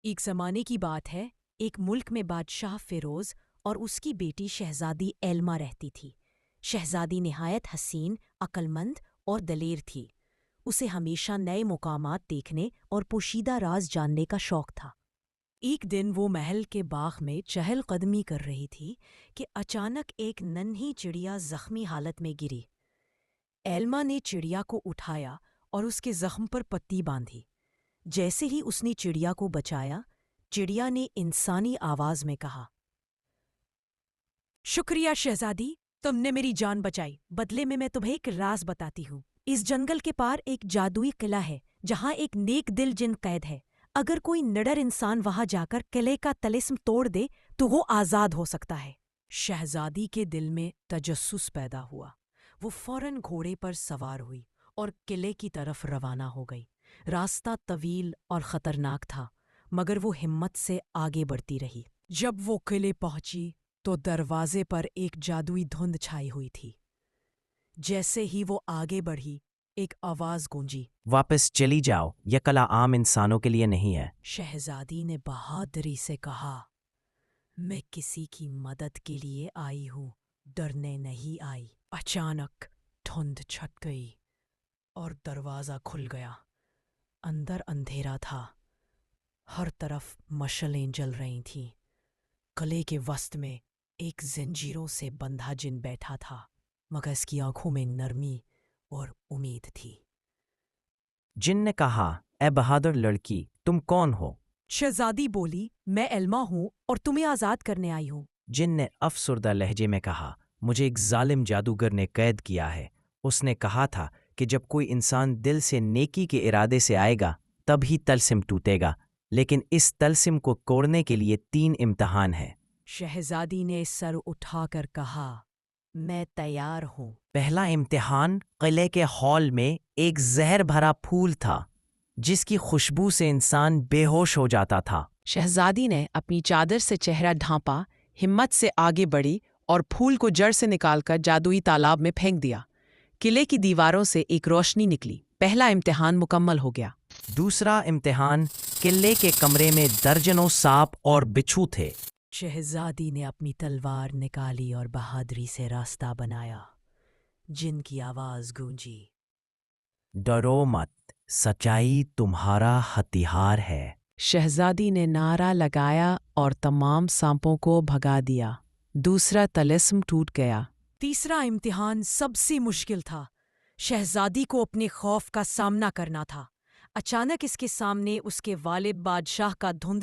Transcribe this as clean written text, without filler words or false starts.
ایک زمانے کی بات ہے، ایک ملک میں بادشاہ فیروز اور اس کی بیٹی شہزادی ایلما رہتی تھی۔ شہزادی نہایت حسین، عقلمند اور دلیر تھی۔ اسے ہمیشہ نئے مقامات دیکھنے اور پوشیدہ راز جاننے کا شوق تھا۔ ایک دن وہ محل کے باغ میں چہل قدمی کر رہی تھی کہ اچانک ایک ننھی چڑیا زخمی حالت میں گری۔ ایلما نے چڑیا کو اٹھایا اور اس کے زخم پر پٹی باندھی۔ جیسے ہی اس نے چڑیا کو بچایا، چڑیا نے انسانی آواز میں کہا، شکریہ شہزادی، تم نے میری جان بچائی۔ بدلے میں تمہیں ایک راز بتاتی ہوں۔ اس جنگل کے پار ایک جادوئی قلعہ ہے جہاں ایک نیک دل جن قید ہے۔ اگر کوئی نڈر انسان وہاں جا کر قلعے کا طلسم توڑ دے تو وہ آزاد ہو سکتا ہے۔ شہزادی کے دل میں تجسس پیدا ہوا۔ وہ فوراً گھوڑے پر سوار ہوئی اور قلعے کی طرف روانہ ہو گئی۔ راستہ طویل اور خطرناک تھا، مگر وہ ہمت سے آگے بڑھتی رہی۔ جب وہ قلعے پہنچی تو دروازے پر ایک جادوئی دھند چھائی ہوئی تھی۔ جیسے ہی وہ آگے بڑھی، ایک آواز گونجی، واپس چلی جاؤ، یہ قلعہ عام انسانوں کے لیے نہیں ہے۔ شہزادی نے بہادری سے کہا، میں کسی کی مدد کے لیے آئی ہوں، ڈرنے نہیں آئی۔ اچانک دھند چھٹ گئی اور دروازہ کھل گیا۔ اندر اندھیرا تھا، ہر طرف مشعلیں جل رہی تھیں۔ قلعے کے وسط میں ایک زنجیروں سے بندھا جن بیٹھا تھا، مگر اس کی آنکھوں میں نرمی اور امید تھی۔ جن نے کہا، اے بہادر لڑکی، تم کون ہو؟ شہزادی بولی، میں ایلما ہوں اور تمہیں آزاد کرنے آئی ہوں۔ جن نے افسردہ لہجے میں کہا، مجھے ایک ظالم جادوگر نے قید کیا ہے۔ اس نے کہا تھا کہ جب کوئی انسان دل سے نیکی کے ارادے سے آئے گا تب ہی طلسم ٹوٹے گا، لیکن اس طلسم کو توڑنے کے لیے 3 امتحان ہیں۔ شہزادی نے سر اٹھا کر کہا، میں تیار ہوں۔ پہلا امتحان، قلعے کے ہال میں ایک زہر بھرا پھول تھا جس کی خوشبو سے انسان بے ہوش ہو جاتا تھا۔ شہزادی نے اپنی چادر سے چہرہ ڈھانپا، ہمت سے آگے بڑھی اور پھول کو جڑ سے نکال کر جادوئی تالاب میں پھینک دیا۔ قلعے کی دیواروں سے ایک روشنی نکلی۔ پہلا امتحان مکمل ہو گیا۔ دوسرا امتحان، قلعے کے کمرے میں درجنوں سانپ اور بچھو تھے۔ شہزادی نے اپنی تلوار نکالی اور بہادری سے راستہ بنایا۔ جن کی آواز گونجی، ڈرو مت، سچائی تمہارا ہتھیار ہے۔ شہزادی نے نعرہ لگایا اور تمام سانپوں کو بھگا دیا۔ دوسرا طلسم ٹوٹ گیا۔ تیسرا امتحان سب سے مشکل تھا۔ شہزادی کو اپنے خوف کا سامنا کرنا تھا۔ اچانک اس کے سامنے اس کے والد بادشاہ کا دھند